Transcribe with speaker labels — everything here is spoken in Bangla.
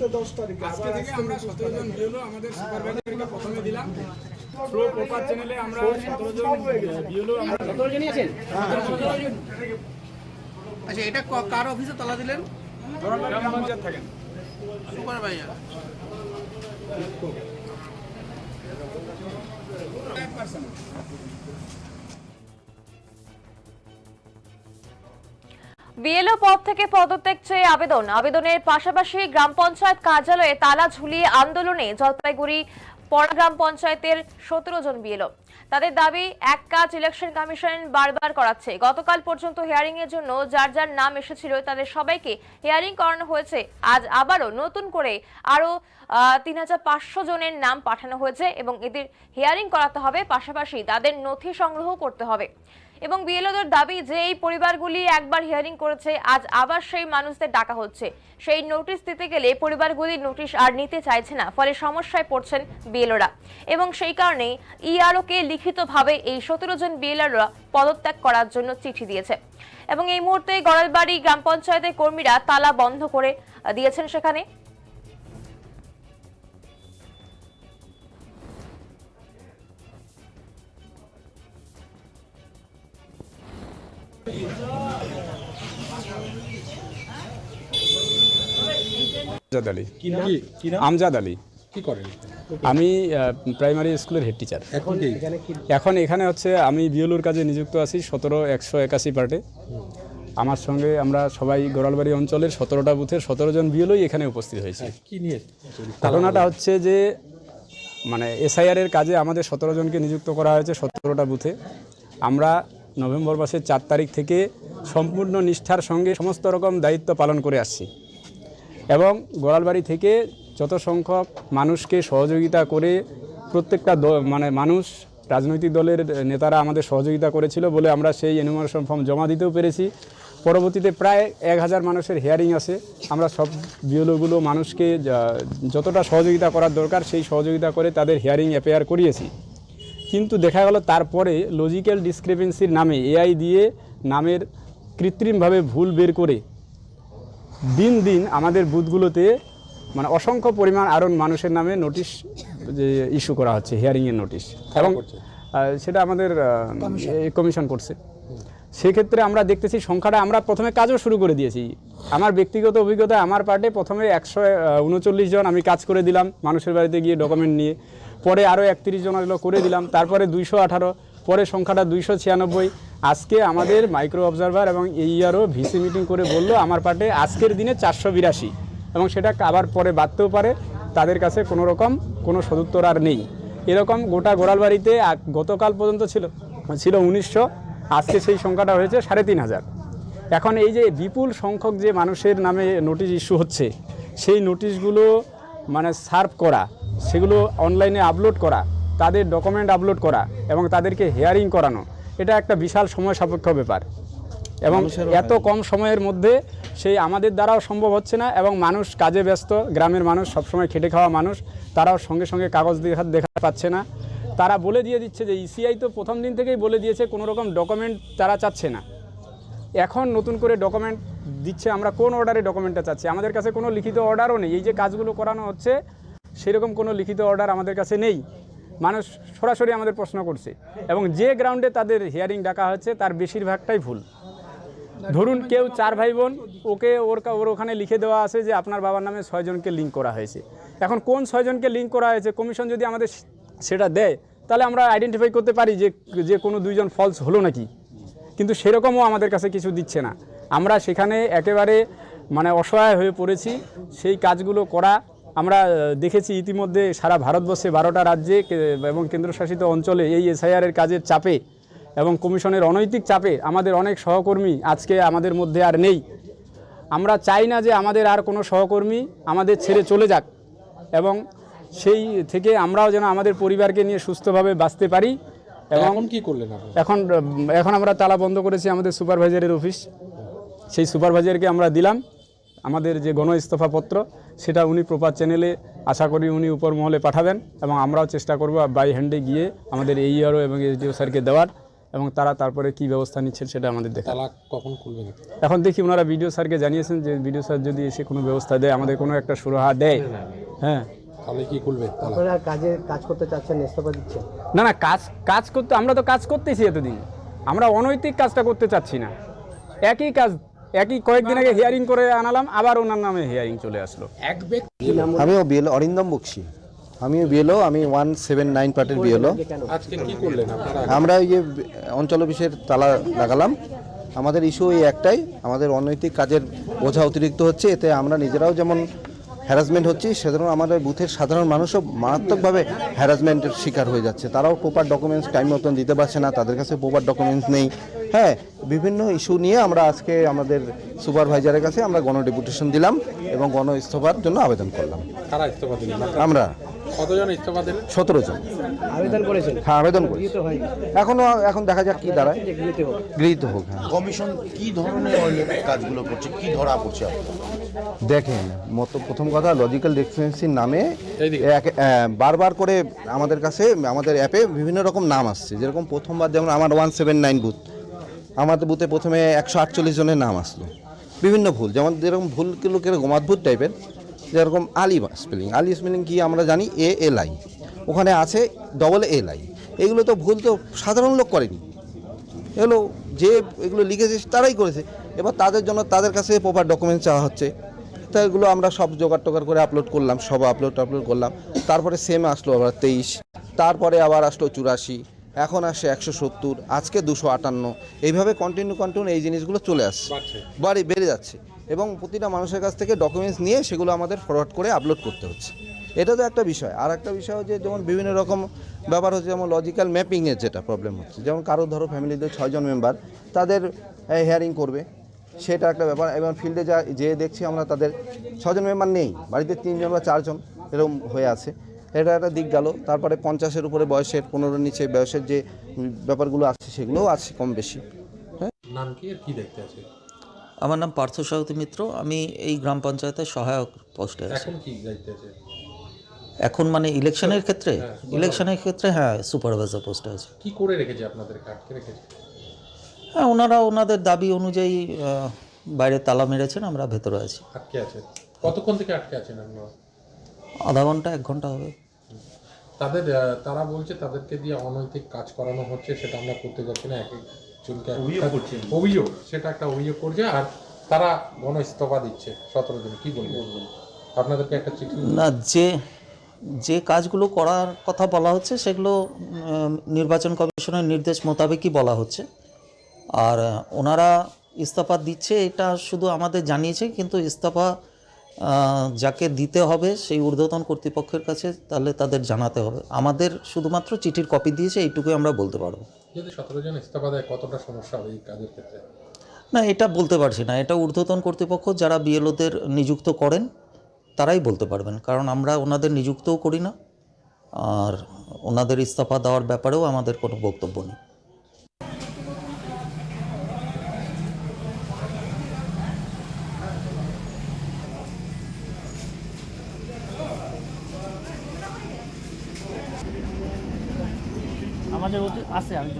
Speaker 1: 10 তারিখ আজকে থেকে আমরা 17 জন বিএলও আমাদের সুপারভাইজারকে প্রথমে দিলাম। প্রো প্রপার চ্যানেলে আমরা 17 জন বিএলও আমরা
Speaker 2: 17 জনই আছেন।
Speaker 3: আচ্ছা, এটা কার অফিসে তালা দিলেন?
Speaker 1: গ্রাম পঞ্চায়েত থাকেন
Speaker 3: সুপারভাইজার।
Speaker 4: বিএলও পদ থেকে পদত্যাগ চেয়ে আবেদনের পাশাপাশি গ্রাম পঞ্চায়েত কার্যালয়ে তালা ঝুলিয়ে আন্দোলনে জলপাইগুড়ি পড়া গ্রাম পঞ্চায়েতের 17 জন বিএলও। তাদের দাবি, এক কাজ ইলেকশন কমিশন বারবার করাচ্ছে। গতকাল পর্যন্ত হিয়ারিং এর জন্য যার যার নাম এসেছিল তাদের সবাইকে হিয়ারিং করানো হয়েছে। আজ আবারও নতুন করে আরো 3500 জনের নাম পাঠানো হয়েছে এবং এদের হিয়ারিং করাতে হবে, পাশাপাশি তাদের নথি সংগ্রহ করতে হবে। এবং বিএলওদের দাবি যে এই পরিবারগুলি একবার হিয়ারিং করেছে, আজ আবার সেই মানুষদের ডাকা হচ্ছে। সেই নোটিশ দিতে গেলে পরিবারগুলি নোটিশ আর নিতে চাইছে না, ফলে সমস্যায় পড়ছেন বিএলওরা। এবং সেই কারণে ইআরওকে লিখিতভাবে এই 17 জন বিএলওরা পদত্যাগ করার জন্য চিঠি দিয়েছে। এবং এই মুহূর্তে গড়ালবাড়ি গ্রাম পঞ্চায়েতের কর্মীরা তালা বন্ধ করে দিয়েছেন সেখানে।
Speaker 5: আমজাদ আলী
Speaker 2: কি করেন?
Speaker 5: আমি প্রাইমারি স্কুলের হেড টিচার। এখন এখানে হচ্ছে আমি বিএলওর কাজে নিযুক্ত আছি 17-181 পার্টে। আমার সঙ্গে আমরা সবাই গোড়ালবাড়ি অঞ্চলের 17টা বুথের 17 জন বিএলওই এখানে উপস্থিত হয়েছে।
Speaker 2: কি নিয়ে
Speaker 5: ঘটনাটা হচ্ছে যে মানে এসআইআর এর কাজে আমাদের 17 জনকে নিযুক্ত করা হয়েছে 17টা বুথে। আমরা নভেম্বর মাসের 4 তারিখ থেকে সম্পূর্ণ নিষ্ঠার সঙ্গে সমস্ত রকম দায়িত্ব পালন করে আসছি এবং গোড়ালবাড়ি থেকে যত সংখ্যক মানুষকে সহযোগিতা করে প্রত্যেকটা মানে মানুষ রাজনৈতিক দলের নেতারা আমাদের সহযোগিতা করেছিল বলে আমরা সেই এনুমারেশন ফর্ম জমা দিতেও পেরেছি। পরবর্তীতে প্রায় 1000 মানুষের হিয়ারিং আছে। আমরা সব বিএলওগুলো মানুষকে যতটা সহযোগিতা করার দরকার সেই সহযোগিতা করে তাদের হিয়ারিং অ্যাপেয়ার করিয়েছি। কিন্তু দেখা গেল তারপরে লজিক্যাল ডিসক্রিপেন্সির নামে এআই দিয়ে নামের কৃত্রিমভাবে ভুল বের করে দিন দিন আমাদের বুথগুলোতে মানে অসংখ্য পরিমাণ আরও মানুষের নামে নোটিশ যে ইস্যু করা হচ্ছে, হিয়ারিংয়ের নোটিশ, এবং সেটা আমাদের কমিশন করছে। সেক্ষেত্রে আমরা দেখতেছি সংখ্যাটা, আমরা প্রথমে কাজও শুরু করে দিয়েছি। আমার ব্যক্তিগত অভিজ্ঞতা, আমার পার্টে প্রথমে 139 জন আমি কাজ করে দিলাম মানুষের বাড়িতে গিয়ে ডকুমেন্ট নিয়ে, পরে আরও 31 জন করে দিলাম, তারপরে 218, পরে সংখ্যাটা 296। আজকে আমাদের মাইক্রো অবজারভার এবং এইআরও ভিসি মিটিং করে বললো আমার পার্টে আজকের দিনে 482, এবং সেটা আবার পরে বাড়তেও পারে। তাদের কাছে কোনো রকম কোনো সদুত্তর আর নেই। এরকম গোটা গোড়ালবাড়িতে গতকাল পর্যন্ত ছিল 1900, আজকে সেই সংখ্যাটা হয়েছে 3500। এখন এই যে বিপুল সংখ্যক যে মানুষের নামে নোটিশ ইস্যু হচ্ছে, সেই নোটিশগুলো মানে সার্ভ করা, সেগুলো অনলাইনে আপলোড করা, তাদের ডকুমেন্ট আপলোড করা এবং তাদেরকে হিয়ারিং করানো, এটা একটা বিশাল সময় সাপেক্ষ ব্যাপার এবং এত কম সময়ের মধ্যে সেই আমাদের দ্বারাও সম্ভব হচ্ছে না। এবং মানুষ কাজে ব্যস্ত, গ্রামের মানুষ সবসময় খেটে খাওয়া মানুষ, তারাও সঙ্গে সঙ্গে কাগজ দেখা পাচ্ছে না। তারা বলে দিয়ে দিচ্ছে যে ইসিআই তো প্রথম দিন থেকেই বলে দিয়েছে কোনো রকম ডকুমেন্ট তারা চাচ্ছে না। এখন নতুন করে ডকুমেন্ট দিচ্ছে। আমরা কোন অর্ডারে ডকুমেন্টটা চাচ্ছি? আমাদের কাছে কোনো লিখিত অর্ডারও নেই। এই যে কাজগুলো করানো হচ্ছে সেরকম কোনো লিখিত অর্ডার আমাদের কাছে নেই। মানুষ সরাসরি আমাদের প্রশ্ন করছে এবং যে গ্রাউন্ডে তাদের হিয়ারিং ডাকা হচ্ছে তার বেশিরভাগটাই ভুল। ধরুন কেউ 4 ভাই বোন, ওর ওখানে লিখে দেওয়া আছে যে আপনার বাবার নামে 6 জনকে লিঙ্ক করা হয়েছে। এখন কোন 6 জনকে লিঙ্ক করা হয়েছে কমিশন যদি আমাদের সেটা দেয় তাহলে আমরা আইডেন্টিফাই করতে পারি যে কোনো 2 জন ফলস হলো নাকি, কিন্তু সেরকমও আমাদের কাছে কিছু দিচ্ছে না। আমরা সেখানে একেবারে মানে অসহায় হয়ে পড়েছি। সেই কাজগুলো করা আমরা দেখেছি ইতিমধ্যে সারা ভারতবর্ষে 12টা রাজ্যে এবং কেন্দ্রশাসিত অঞ্চলে এই এসআইআরের কাজের চাপে এবং কমিশনের অনৈতিক চাপে আমাদের অনেক সহকর্মী আজকে আমাদের মধ্যে আর নেই। আমরা চাই না যে আমাদের আর কোনো সহকর্মী আমাদের ছেড়ে চলে যাক এবং সেই থেকে আমরাও যেন আমাদের পরিবারকে নিয়ে সুস্থভাবে বাঁচতে পারি। এবং
Speaker 2: কি করলেন
Speaker 5: এখন আমরা তালা বন্ধ করেছি আমাদের সুপারভাইজারের অফিস। সেই সুপারভাইজারকে আমরা দিলাম আমাদের যে গণ ইস্তফাপত্র সেটা উনি প্রপার চ্যানেলে আশা করি উনি উপর মহলে পাঠাবেন এবং আমরাও চেষ্টা করব বাই হ্যান্ডে গিয়ে আমাদের এইআরও এবং এসডিও স্যারকে দেওয়ার এবং তারা তারপরে কি ব্যবস্থা নিচ্ছেন সেটা আমাদের দেখা।
Speaker 2: তালা কখন খুলবেন?
Speaker 5: এখন দেখি ওনারা বিডিও স্যারকে জানিয়েছেন যে বিডিও স্যার যদি এসে কোনো ব্যবস্থা দেয়, আমাদের কোনো একটা সুরাহা দেয়, হ্যাঁ
Speaker 2: তাহলে কি খুলবে তালা?
Speaker 6: আপনারা কাজ করতে চাচ্ছেন, ইস্তফা দিচ্ছেন?
Speaker 5: না না, কাজ করতে আমরা তো কাজ করতেছি এতদিন, আমরা অনৈতিক কাজটা করতে চাচ্ছি না। একই কাজ একই কয়েকদিন আগে হিয়ারিং করে আনালাম, আবার ওনার নামে হিয়ারিং চলে আসলো।
Speaker 7: আমিও বিএলও অরিন্দম বক্সি, আমিও বিএলও, আমি 179 পার্টির বিএলও।
Speaker 2: আজকে কি করলেন আপনারা?
Speaker 7: আমরা এই যে অঞ্চল অফিসের তালা লাগালাম। আমাদের ইস্যু এই একটাই, আমাদের অনৈতিক কাজের বোঝা অতিরিক্ত হচ্ছে, এতে আমরা নিজেরাও যেমন হ্যারাসমেন্ট হচ্ছি, সেজন্য আমাদের বুথের সাধারণ মানুষও মারাত্মকভাবে হ্যারাসমেন্টের শিকার হয়ে যাচ্ছে। তারাও প্রপার ডকুমেন্টস টাইম মতন দিতে পারছে না, তাদের কাছে প্রপার ডকুমেন্টস নেই। হ্যাঁ, বিভিন্ন ইস্যু নিয়ে আমরা আজকে আমাদের সুপারভাইজারের কাছে আমরা গণ ডেপুটেশন দিলাম এবং গণ ইস্তফার জন্য আবেদন করলাম।
Speaker 2: কারা ইস্তফা দিলেন?
Speaker 7: আমরা
Speaker 2: কতজন ইস্তফা দিলেন?
Speaker 7: 17 জন।
Speaker 6: আবেদন করেছেন?
Speaker 7: হ্যাঁ, আবেদন করি।
Speaker 6: গৃহীত হয়নি?
Speaker 7: এখন দেখা যাক কি দাঁড়ায়,
Speaker 6: যে গৃহীত হোক।
Speaker 7: গৃহীত হোক। হ্যাঁ,
Speaker 8: কমিশন কি ধরনের অনৈতিক কাজগুলো করছে, কি ধরা পড়ছে আপনার?
Speaker 7: দেখেন প্রথম কথা, লজিক্যাল ডিসক্রিপেন্সির নামে
Speaker 2: এইদিকে।
Speaker 7: বারবার করে আমাদের কাছে আমাদের অ্যাপে বিভিন্ন রকম নাম আসছে। যেরকম প্রথমবার যেমন আমার 179 বুথ, আমাদের বুথে প্রথমে 148 জনের নাম আসলো, বিভিন্ন ভুল, যেরকম ভুলগুলো কিরকম অদ্ভুত টাইপের। যেরকম আলি স্পেলিং কি আমরা জানি ALI, ওখানে আছে ALI। এগুলো তো ভুল তো সাধারণ লোক করেনি, এগুলো এগুলো লিখেছে তারাই করেছে। এবার তাদের জন্য তাদের কাছে প্রপার ডকুমেন্ট চাওয়া হচ্ছে, তো এগুলো আমরা সব জোগাড় টোগাড় করে আপলোড করলাম, সব আপলোড করলাম। তারপরে সেম আসলো আবার 23, তারপরে আবার আসলো 84, এখন আসে 170, আজকে 258। এইভাবে কন্টিনিউ এই জিনিসগুলো চলে আসছে, বেড়ে যাচ্ছে এবং প্রতিটা মানুষের কাছ থেকে ডকুমেন্টস নিয়ে সেগুলো আমাদের ফরওয়ার্ড করে আপলোড করতে হচ্ছে। এটা তো একটা বিষয়। আর একটা বিষয় হচ্ছে যেমন বিভিন্ন রকম ব্যাপার হচ্ছে, যেমন লজিক্যাল ম্যাপিংয়ের যেটা প্রবলেম হচ্ছে, যেমন কারো ধরো ফ্যামিলিতে 6 জন মেম্বার, তাদের হিয়ারিং করবে, সেটা একটা ব্যাপার। এবং ফিল্ডে যে দেখছি আমরা তাদের 6 জন মেম্বার নেই, বাড়িতে 3 জন বা 4 জন এরকম হয়ে আছে, এটা একটা দিক গেল। তারপরে 50-এর উপরে বয়সের, 15-এর নিচে বয়সের যে ব্যাপারগুলো আছে সেগুলোও আছে কম বেশি।
Speaker 2: নাম কি আর কি দেখতে আছে?
Speaker 9: আমার নাম পার্থ সারথী মিত্র, আমি এই গ্রাম পঞ্চায়েতের সহায়ক পোস্টে আছি।
Speaker 2: এখন কি দেখতে আছে?
Speaker 9: এখন মানে ইলেকশনের ক্ষেত্রে হ্যাঁ, সুপারভাইজার পোস্টে আছে।
Speaker 2: কি করে রেখেছে আপনাদেরকে, আটকে রেখেছে?
Speaker 9: হ্যাঁ, ওনারা ওনাদের দাবি অনুযায়ী বাইরে তালা মেরেছেন, আমরা ভেতরে আছি।
Speaker 2: আটকে আছে? কতক্ষণ থেকে আটকে আছেন আপনারা?
Speaker 9: আধা ঘন্টা 1 ঘন্টা হবে।
Speaker 2: তারা বলছে তাদেরকে দিয়ে অনৈতিক কাজ করানো হচ্ছে, সেটা আমরা করতে যাচ্ছি না, অভিযোগ, সেটা একটা অভিযোগ করছে। আর তারা গণ ইস্তফা দিচ্ছে 17 জন। কি বলবেন? আপনাদেরকে একটা চিঠি
Speaker 9: না, যে কাজগুলো করার কথা বলা হচ্ছে সেগুলো নির্বাচন কমিশনের নির্দেশ মোতাবেকই বলা হচ্ছে। আর ওনারা ইস্তফা দিচ্ছে এটা শুধু আমাদের জানিয়েছে, কিন্তু ইস্তফা যাকে দিতে হবে সেই ঊর্ধ্বতন কর্তৃপক্ষের কাছে তাহলে তাদের জানাতে হবে। আমাদের শুধুমাত্র চিঠির কপি দিয়েছে, এইটুকুই আমরা বলতে পারবো।
Speaker 2: যদি 17 জন ইস্তফা দেয় কতটা সমস্যা হবে এই কাজের ক্ষেত্রে?
Speaker 9: না, এটা বলতে পারছি না, এটা ঊর্ধ্বতন কর্তৃপক্ষ যারা বিএলওদের নিযুক্ত করেন তারাই বলতে পারবেন, কারণ আমরা ওনাদের নিযুক্তও করি না, আর ওনাদের ইস্তফা দেওয়ার ব্যাপারেও আমাদের কোনো বক্তব্য নেই।
Speaker 6: আমাদের আছে, আমি